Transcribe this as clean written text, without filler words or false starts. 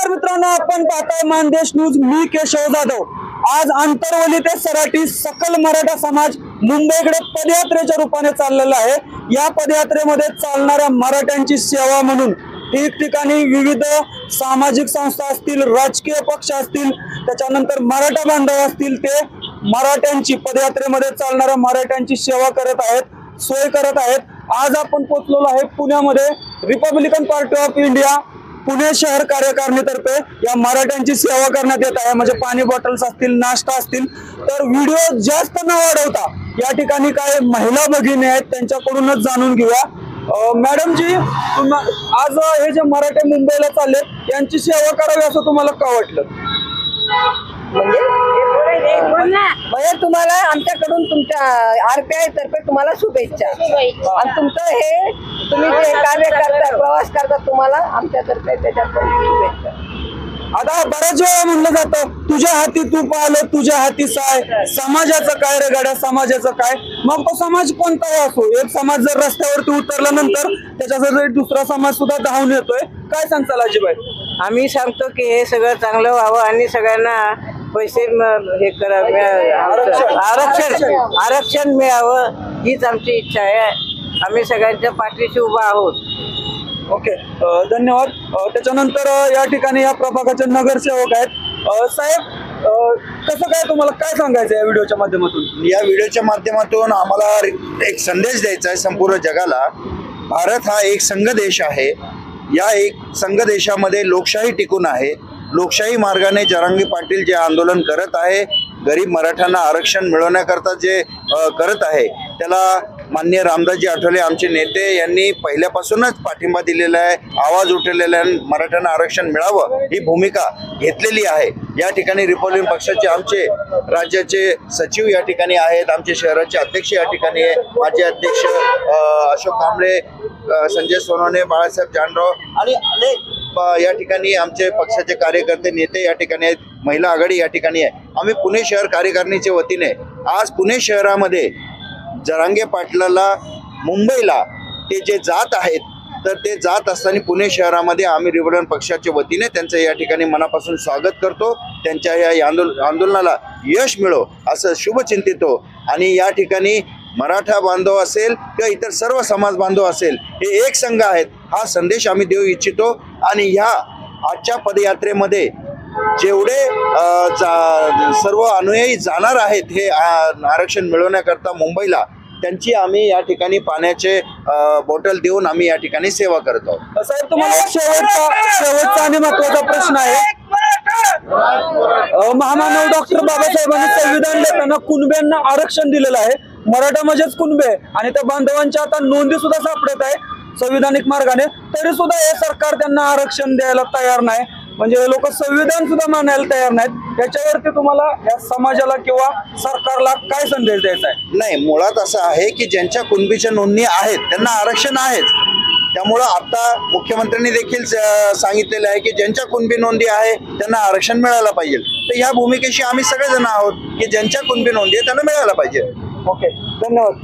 नमस्कार मित्रांनो, आपण पाहताय मानदेश न्यूज. मी केशव जाधव. आज आंतरवली ते सराटी सकल मराठा समाज मुंबईकडे पदयात्रेच्या रूपाने चाललेला आहे. या पदयात्रेमध्ये चालणाऱ्या मराठ्यांची सेवा म्हणून ठिकठिकाणी विविध सामाजिक संस्था असतील, राजकीय पक्ष असतील, त्याच्यानंतर मराठा बांधव असतील, ते मराठ्यांची पदयात्रेमध्ये चालणाऱ्या मराठ्यांची सेवा करत आहेत, सोय करत आहेत. आज आपण पोहोचलेलो आहे पुण्यामध्ये Republican party of India Pune शहर कार्यकारिणीतर्फे या मराठ्यांची सेवा करण्यात येत आहे. म्हणजे पाणी बॉटल्स असतील, नाश्ता असतील. तर व्हिडिओ जास्त न वाढवता या ठिकाणी काय महिला भगिनी आहेत त्यांच्याकडूनच जाणून घेऊया. मॅडम जी, आज हे जे मराठे मुंबईला चालले यांची सेवा करावी असं तुम्हाला का वाटलं? म्हणजे तुम्हाला आमच्याकडून तुमच्या RPI तर्फे तुम्हाला शुभेच्छा. आणि तुमचं हे तुम्ही जे कार्य करता, प्रवास करता, तुम्हाला आमच्यातर्फे त्याच्याकडून शुभेच्छा. आता बऱ्याच वेळा म्हणलं जातं तुझ्या हाती तूप आलं, तुझ्या हाती साय. समाजाचं काय रे गाड्या, समाजाचं काय? मग तो समाज कोणताही असो, एक समाज जर रस्त्यावरती उतरल्यानंतर त्याच्यासाठी दुसरा समाज सुद्धा धावून येतोय. काय सांगताल अजिबाई? आम्ही सांगतो की हे सगळं चांगलं व्हावं आणि सगळ्यांना पैसे हे आरक्षण मिळावं हीच आमची इच्छा आहे. आम्ही सगळ्यांच्या पाठीशी उभा आहोत. ओके, धन्यवाद. त्याच्यानंतर या ठिकाणी या प्रभागाचे नगरसेवक आहेत. साहेब, कसं काय, तुम्हाला काय सांगायचं या व्हिडिओच्या माध्यमातून? या व्हिडिओच्या माध्यमातून आम्हाला एक संदेश द्यायचा आहे संपूर्ण जगाला. भारत हा एक संघ देश आहे. या एक संघ देशामध्ये लोकशाही टिकून आहे. लोकशाही मार्गाने जरांगी पाटील जे आंदोलन करत आहे, गरीब मराठ्यांना आरक्षण मिळवण्याकरता जे करत आहे, त्याला माननीय रामदासजी आठवले आमचे नेते यांनी पहिल्यापासूनच पाठिंबा दिलेला आहे, आवाज उठवलेला आहे. मराठ्यांना आरक्षण मिळावं ही भूमिका घेतलेली आहे. या ठिकाणी रिपब्लिकन पक्षाचे आमचे राज्याचे सचिव या ठिकाणी आहेत, आमचे शहराचे अध्यक्ष या ठिकाणी आहे, माजी अध्यक्ष अशोक कांबळे, संजय सोनवणे, बाळासाहेब जानराव आणि अनेक या ठिकाणी आमचे पक्षाचे कार्यकर्ते नेते या ठिकाणी आहेत. महिला आघाडी या ठिकाणी आहे. आम्ही पुणे शहर कार्यकारिणीच्या वतीने आज पुणे शहरामध्ये जरांगे पाटलाला मुंबईला ते जे जात आहेत, तर ते जात असताना पुणे शहरामध्ये आम्ही रिपब्लिकन पक्षाच्या वतीने त्यांचं या ठिकाणी मनापासून स्वागत करतो. त्यांच्या या आंदोलनाला यश मिळो असं शुभचिंतितो. आणि या ठिकाणी मराठा बांधव असेल किंवा इतर सर्व समाज बांधव असेल, हे एक संघ आहेत, हा संदेश आम्ही देऊ इच्छितो. आणि ह्या आजच्या पदयात्रेमध्ये जेवढे सर्व अनुयायी जाणार आहेत हे आरक्षण मिळवण्याकरता मुंबईला, त्यांची आम्ही या ठिकाणी पाण्याचे बॉटल देऊन आम्ही या ठिकाणी सेवा करत आहोत. साहेब, तुम्हाला शेवटचा आणि महत्वाचा प्रश्न आहे. महामानव डॉक्टर बाबासाहेबांनी संविधान देताना कुणब्यांना आरक्षण दिलेलं आहे. मराठा म्हणजेच कुणबे आणि त्या बांधवांच्या आता नोंदी सुद्धा सापडत आहे संविधानिक मार्गाने. तरी सुद्धा हे सरकार त्यांना आरक्षण द्यायला तयार नाही. म्हणजे लोक संविधान सुद्धा मानायला तयार नाहीत. याच्यावरती तुम्हाला या समाजाला किंवा सरकारला काय संदेश द्यायचा आहे? नाही, मुळात असं आहे की ज्यांच्या कुणबीच्या नोंदणी आहेत त्यांना आरक्षण आहेच. त्यामुळं आता मुख्यमंत्र्यांनी देखील सांगितलेलं आहे की ज्यांच्या कुणबी नोंदी आहे त्यांना आरक्षण मिळायला पाहिजे. तर ह्या भूमिकेशी आम्ही सगळेजण आहोत की ज्यांच्या कुणबी नोंदी आहे त्यांना मिळायला पाहिजे. ओके, धन्यवाद.